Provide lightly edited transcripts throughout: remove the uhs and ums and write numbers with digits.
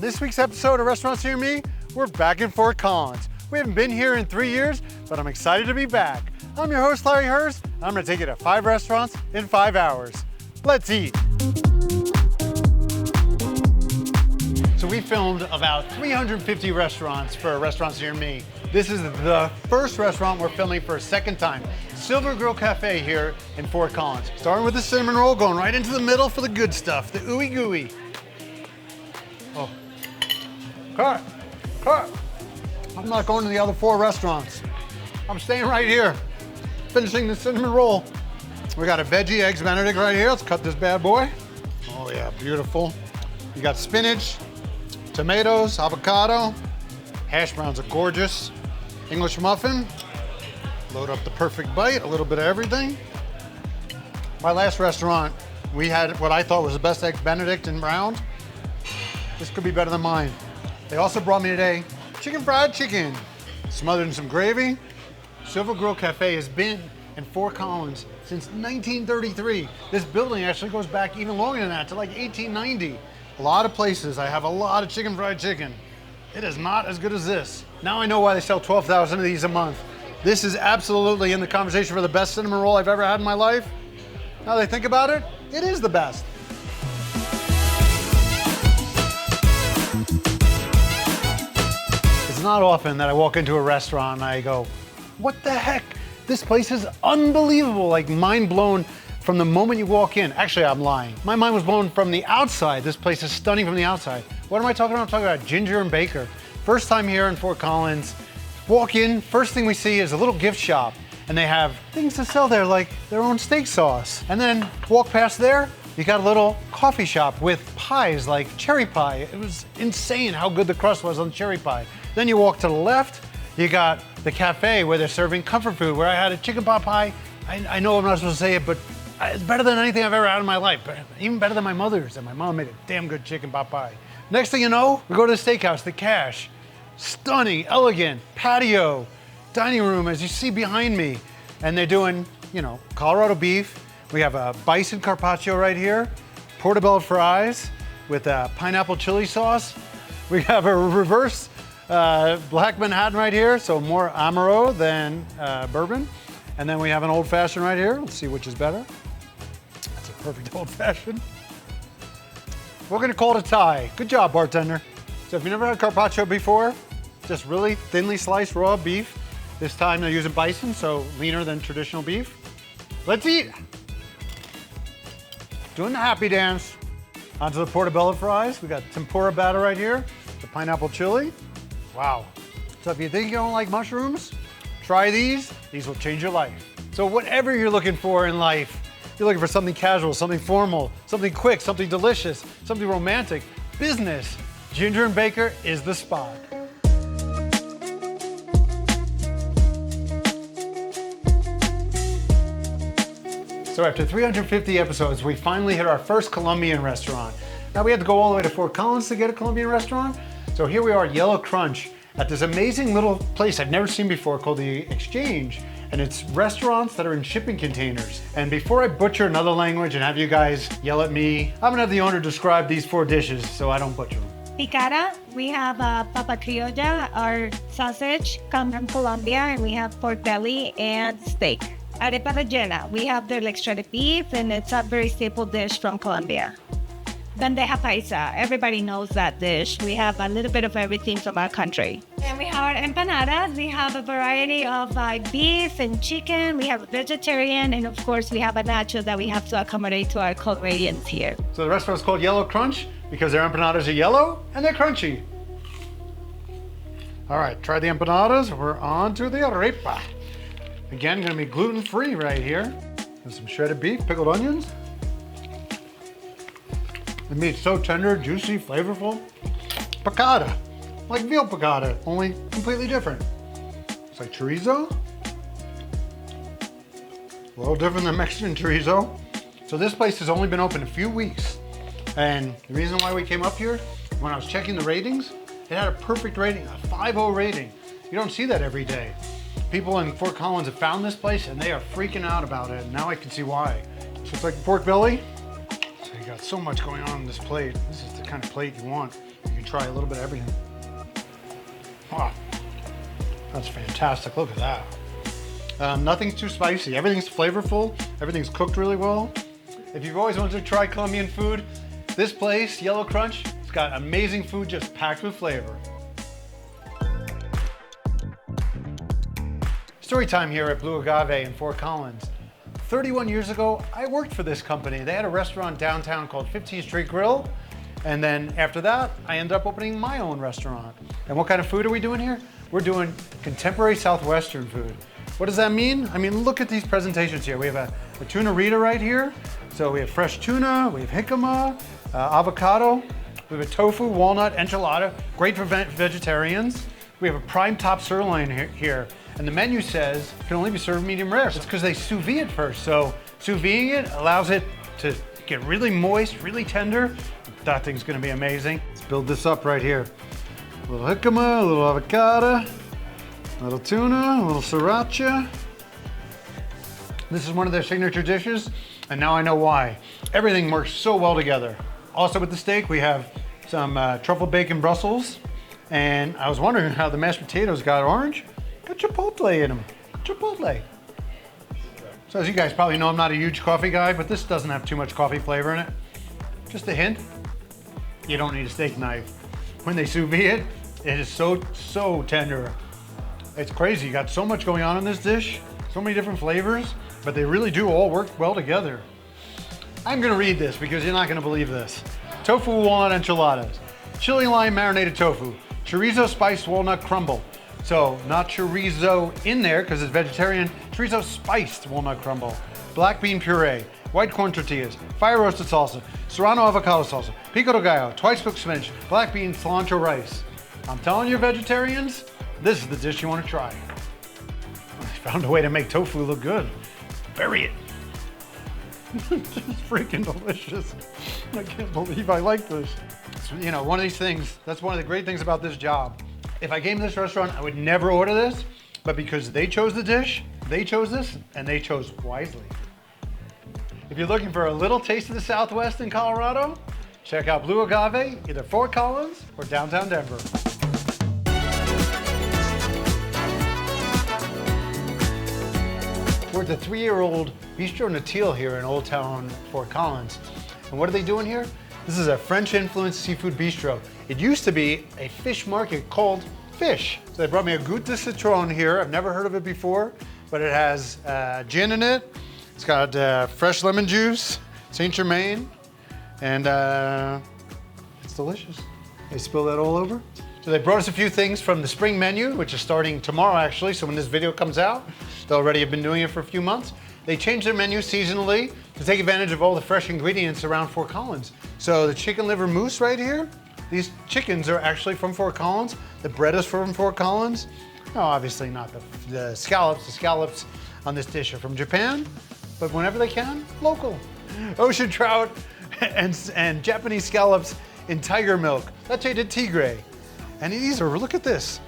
this week's episode of Restaurants Near Me, we're back in Fort Collins. We haven't been here in 3 years, but I'm excited to be back. I'm your host, Larry Hurst. I'm gonna take you to 5 restaurants in 5 hours. Let's eat. So we filmed about 350 restaurants for Restaurants Near Me. This is the first restaurant we're filming for a second time. Silver Grill Cafe here in Fort Collins. Starting with the cinnamon roll, going right into the middle for the good stuff, the ooey gooey. Oh, cut. I'm not going to the other 4 restaurants. I'm staying right here, finishing the cinnamon roll. We got a veggie eggs Benedict right here. Let's cut this bad boy. Oh yeah, beautiful. You got spinach, tomatoes, avocado, hash browns are gorgeous. English muffin, load up the perfect bite, a little bit of everything. My last restaurant, we had what I thought was the best eggs Benedict and round. This could be better than mine. They also brought me today chicken fried chicken, smothered in some gravy. Silver Grill Cafe has been in Fort Collins since 1933. This building actually goes back even longer than that, to like 1890. A lot of places, I have a lot of chicken fried chicken. It is not as good as this. Now I know why they sell 12,000 of these a month. This is absolutely in the conversation for the best cinnamon roll I've ever had in my life. Now that I think about it, it is the best. It's not often that I walk into a restaurant and I go, what the heck? This place is unbelievable, like mind blown from the moment you walk in. Actually, I'm lying. My mind was blown from the outside. This place is stunning from the outside. What am I talking about? I'm talking about Ginger and Baker. First time here in Fort Collins. Walk in, first thing we see is a little gift shop, and they have things to sell there like their own steak sauce. And then walk past there, you got a little coffee shop with pies like cherry pie. It was insane how good the crust was on the cherry pie. Then you walk to the left, you got the cafe where they're serving comfort food, where I had a chicken pot pie. I know I'm not supposed to say it, but it's better than anything I've ever had in my life, but even better than my mother's, and my mom made a damn good chicken pot pie. Next thing you know, we go to the steakhouse, the Cash. Stunning, elegant, patio, dining room, as you see behind me. And they're doing, you know, Colorado beef. We have a bison carpaccio right here, portobello fries with pineapple chili sauce. We have a reverse black Manhattan right here, so more Amaro than bourbon. And then we have an old fashioned right here. Let's see which is better. That's a perfect old fashioned. We're gonna call it a tie. Good job, bartender. So if you've never had carpaccio before, just really thinly sliced raw beef. This time they're using bison, so leaner than traditional beef. Let's eat. Doing the happy dance. Onto the portobello fries. We got tempura batter right here, the pineapple chili. Wow. So if you think you don't like mushrooms, try these. These will change your life. So whatever you're looking for in life, you're looking for something casual, something formal, something quick, something delicious, something romantic, business, Ginger and Baker is the spot. So after 350 episodes, we finally hit our first Columbian restaurant. Now we had to go all the way to Fort Collins to get a Columbian restaurant. So here we are at Yellow Crunch at this amazing little place I've never seen before called the Exchange. And it's restaurants that are in shipping containers. And before I butcher another language and have you guys yell at me, I'm gonna have the owner describe these 4 dishes so I don't butcher them. Picada, we have papa criolla, our sausage, come from Colombia, and we have pork belly and steak. Arepa rellena, we have the like shredded beef, and it's a very staple dish from Colombia. Bandeja paisa, everybody knows that dish. We have a little bit of everything from our country. And we have our empanadas. We have a variety of beef and chicken. We have a vegetarian, and of course we have a nacho that we have to accommodate to our Colombians here. So the restaurant's called Yellow Crunch because their empanadas are yellow and they're crunchy. All right, try the empanadas. We're on to the arepa. Again, gonna be gluten-free right here. With some shredded beef, pickled onions. The meat's so tender, juicy, flavorful. Picada, like veal picada, only completely different. It's like chorizo. A little different than Mexican chorizo. So this place has only been open a few weeks. And the reason why we came up here, when I was checking the ratings, it had a perfect rating, a 5.0 rating. You don't see that every day. People in Fort Collins have found this place and they are freaking out about it. And now I can see why. So it's like pork belly. So you got so much going on this plate. This is the kind of plate you want. You can try a little bit of everything. Wow, that's fantastic. Look at that. Nothing's too spicy. Everything's flavorful. Everything's cooked really well. If you've always wanted to try Colombian food, this place, Yellow Crunch, it's got amazing food just packed with flavor. Story time here at Blue Agave in Fort Collins. 31 years ago, I worked for this company. They had a restaurant downtown called 15th Street Grill. And then after that, I ended up opening my own restaurant. And what kind of food are we doing here? We're doing contemporary Southwestern food. What does that mean? I mean, look at these presentations here. We have a tuna rita right here. So we have fresh tuna, we have jicama, avocado, we have a tofu, walnut, enchilada, great for vegetarians. We have a prime top sirloin here. And the menu says it can only be served medium rare. It's because they sous vide it first. So sous videing it allows it to get really moist, really tender. That thing's gonna be amazing. Let's build this up right here. A little jicama, a little avocado, a little tuna, a little sriracha. This is one of their signature dishes, and now I know why. Everything works so well together. Also with the steak, we have some truffle bacon Brussels, and I was wondering how the mashed potatoes got orange. Got chipotle in them, chipotle. So as you guys probably know, I'm not a huge coffee guy, but this doesn't have too much coffee flavor in it. Just a hint. You don't need a steak knife. When they sous vide it, it is so tender. It's crazy. You got so much going on in this dish, so many different flavors, but they really do all work well together. I'm gonna read this because you're not gonna believe this. Tofu walnut enchiladas, chili lime marinated tofu, chorizo spiced walnut crumble. So not chorizo in there because it's vegetarian, chorizo spiced walnut crumble, black bean puree, white corn tortillas, fire roasted salsa, serrano avocado salsa, pico de gallo, twice cooked spinach, black bean cilantro rice. I'm telling you, vegetarians, this is the dish you want to try. I found a way to make tofu look good. Bury it. It's freaking delicious. I can't believe I like this. It's, you know, one of these things, that's one of the great things about this job. If I came to this restaurant, I would never order this, but because they chose the dish, they chose this, and they chose wisely. If you're looking for a little taste of the Southwest in Colorado, check out Blue Agave, either Fort Collins or downtown Denver. We're at the 3-year-old Beastro Natil here in Olde Town, Fort Collins. And what are they doing here? This is a French-influenced seafood bistro. It used to be a fish market called Fish. So they brought me a goutte de citron here. I've never heard of it before, but it has gin in it. It's got fresh lemon juice, Saint Germain, and it's delicious. They spill that all over. So they brought us a few things from the spring menu, which is starting tomorrow actually, so when this video comes out, they already have been doing it for a few months. They changed their menu seasonally to take advantage of all the fresh ingredients around Fort Collins. So the chicken liver mousse right here, these chickens are actually from Fort Collins. The bread is from Fort Collins. No, obviously not the scallops. The scallops on this dish are from Japan, but whenever they can, local. Ocean trout and Japanese scallops in tiger milk, leche de tigre. And these are, look at this.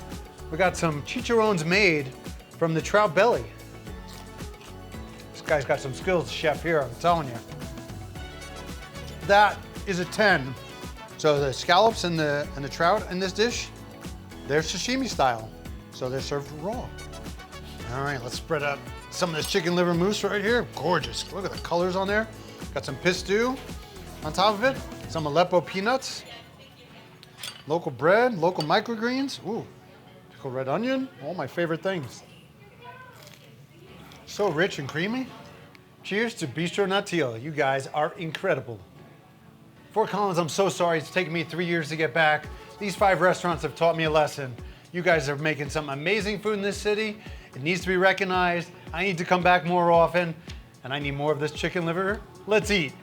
We got some chicharrones made from the trout belly. This guy's got some skills, chef here, I'm telling you. That is a 10. So the scallops and the trout in this dish, they're sashimi style. So they're served raw. All right, let's spread up some of this chicken liver mousse right here. Gorgeous, look at the colors on there. Got some pistou on top of it, some Aleppo peanuts, local bread, local microgreens. Ooh, pickled red onion, all my favorite things. So rich and creamy. Cheers to Beastro Natil. You guys are incredible. Fort Collins, I'm so sorry. It's taken me 3 years to get back. These 5 restaurants have taught me a lesson. You guys are making some amazing food in this city. It needs to be recognized. I need to come back more often, and I need more of this chicken liver. Let's eat.